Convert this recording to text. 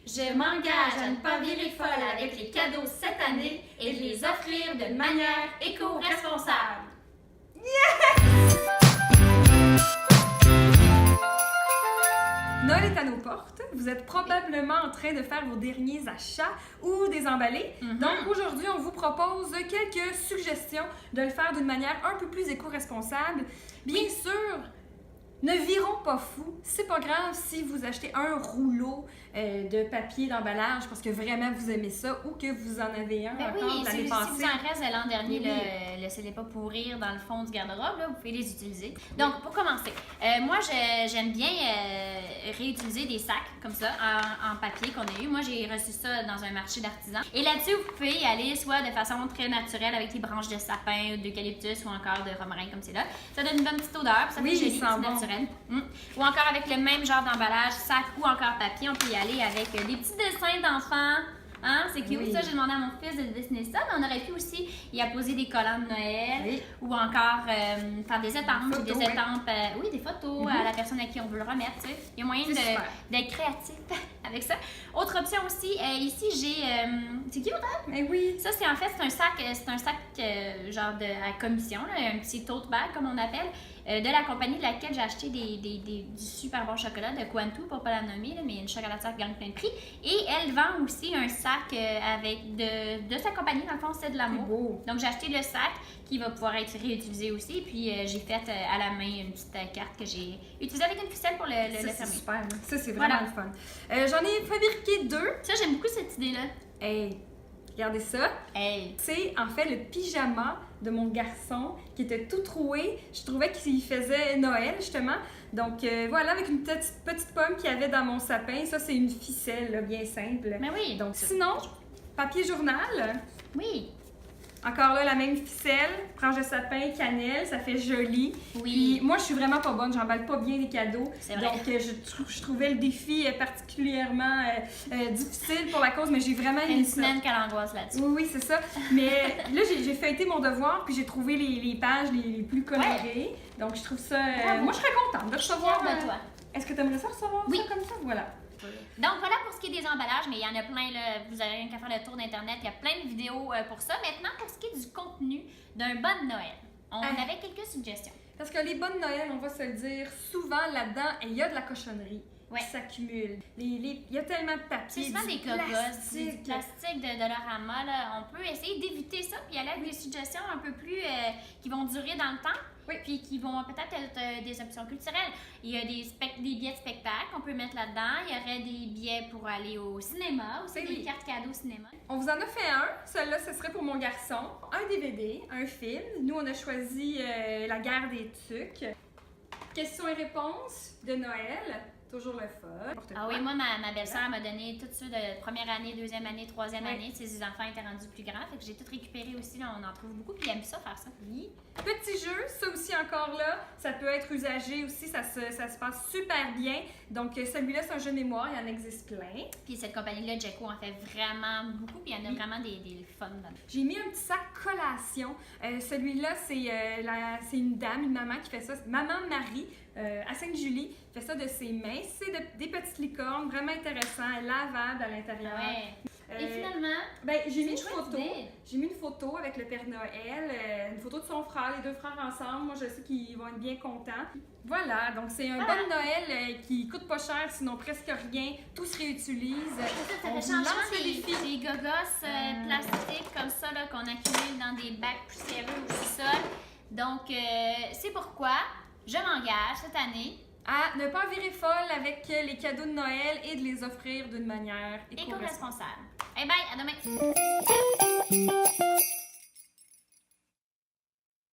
Je m'engage à ne pas virer folle avec les cadeaux cette année et de les offrir de manière éco-responsable. Noël est à nos portes. Vous êtes probablement en train de faire vos derniers achats ou des emballés. Donc aujourd'hui, on vous propose quelques suggestions de le faire d'une manière un peu plus éco-responsable. Bien sûr, ne virons pas fou. C'est pas grave si vous achetez un rouleau de papier d'emballage parce que vraiment vous aimez ça ou que vous en avez un encore oui, l'année si passée. vous en reste de l'an dernier, laissez-les pas pourrir dans le fond du garde-robe, là, vous pouvez les utiliser. Donc, pour commencer, moi, j'aime bien réutiliser des sacs comme ça, en papier qu'on a eu. Moi, j'ai reçu ça dans un marché d'artisans. Et là-dessus, vous pouvez y aller soit de façon très naturelle avec les branches de sapin, d'eucalyptus ou encore de romarin comme c'est là. Ça donne une bonne petite odeur, puis ça fait joli, c'est naturel. Ou encore avec le même genre d'emballage, sac ou encore papier, on peut y aller avec des petits dessins d'enfants. Hein? C'est cute, ça, j'ai demandé à mon fils de dessiner ça, mais on aurait pu aussi y apposer des collants de Noël ou encore faire des estampes, des photos à la personne à qui on veut le remettre. Tu sais. Il y a moyen d'être créatif avec ça. Autre option aussi, ici j'ai. C'est cute, hein? Mais oui! Ça, c'est en fait, c'est un sac genre à commission, là, un petit tote bag comme on appelle. De la compagnie de laquelle j'ai acheté du super bon chocolat de Quantu, pour pas la nommer, là, mais une chocolatière qui gagne plein de prix. Et elle vend aussi un sac avec de sa compagnie, dans le fond, c'est de l'amour. Donc j'ai acheté le sac qui va pouvoir être réutilisé aussi. Puis j'ai fait à la main une petite carte que j'ai utilisée avec une ficelle pour le fermer. C'est super, ça c'est vraiment le fun. J'en ai fabriqué 2. Ça, j'aime beaucoup cette idée-là. Hey! Regardez ça. Hey. C'est en fait le pyjama de mon garçon qui était tout troué. Je trouvais qu'il faisait Noël, justement. Donc voilà, avec une petite pomme qu'il y avait dans mon sapin. Ça, c'est une ficelle là, bien simple. Mais oui. Donc sinon, papier journal. Oui. Encore là, la même ficelle, branche de sapin, cannelle, ça fait joli. Oui. Puis moi, je suis vraiment pas bonne, j'emballe pas bien les cadeaux. C'est vrai. Donc, je trouvais le défi particulièrement difficile pour la cause, mais j'ai vraiment aimé une ça. semaine qu'elle angoisse là-dessus. Oui, c'est ça. Mais là, j'ai feuilleté mon devoir, puis j'ai trouvé les pages les plus colorées. Donc, je trouve ça... moi, je serais contente de recevoir... Fière de toi. Est-ce que tu aimerais ça recevoir ça comme ça? Voilà. Donc voilà pour ce qui est des emballages, mais il y en a plein, là, vous avez rien qu'à faire le tour d'Internet, il y a plein de vidéos pour ça. Maintenant, pour ce qui est du contenu d'un bon Noël, on avait quelques suggestions. Parce que les bonnes Noël, on va se le dire, souvent là-dedans, il y a de la cochonnerie qui s'accumule. Il y a tellement de papier, c'est souvent des gogos, du plastique de Dollarama, là. On peut essayer d'éviter ça, puis aller avec des suggestions un peu plus qui vont durer dans le temps. Oui. Puis qui vont peut-être être des options culturelles. Il y a des billets de spectacle qu'on peut mettre là-dedans. Il y aurait des billets pour aller au cinéma, aussi des cartes cadeaux au cinéma. On vous en a fait un. Celui-là, ce serait pour mon garçon. Un DVD, un film. Nous, on a choisi La guerre des tucs. Questions et réponses de Noël. Toujours le fun. Ah oui, moi, ma belle-sœur m'a donné tout ça de première année, deuxième année, troisième année. Ses enfants étaient rendus plus grands. Fait que j'ai tout récupéré aussi. Là, on en trouve beaucoup. Puis ils aiment ça, faire ça. Oui. Petit jeu, ça aussi encore là, ça peut être usagé aussi. Ça se passe super bien. Donc celui-là, c'est un jeu mémoire. Il y en existe plein. Puis cette compagnie-là, Jeko, en fait vraiment beaucoup. Puis il y en a vraiment des fun dedans. J'ai mis un petit sac collation. Celui-là, c'est une dame, une maman qui fait ça. Maman Marie. À Sainte-Julie, fait ça de ses mains. C'est des petites licornes, vraiment intéressant, lavable à l'intérieur. Et finalement, j'ai mis une photo. J'ai mis une photo avec le Père Noël, une photo de son frère, les deux frères ensemble. Moi, je sais qu'ils vont être bien contents. Voilà, donc c'est un bon Noël qui coûte pas cher, sinon presque rien. Tout se réutilise. Ça fait changement des gogos plastiques comme ça là, qu'on accumule dans des bacs poussiéreux au sous-sol. Donc, c'est pourquoi je m'engage cette année à ne pas virer folle avec les cadeaux de Noël et de les offrir d'une manière éco-responsable. Bye bye, à demain!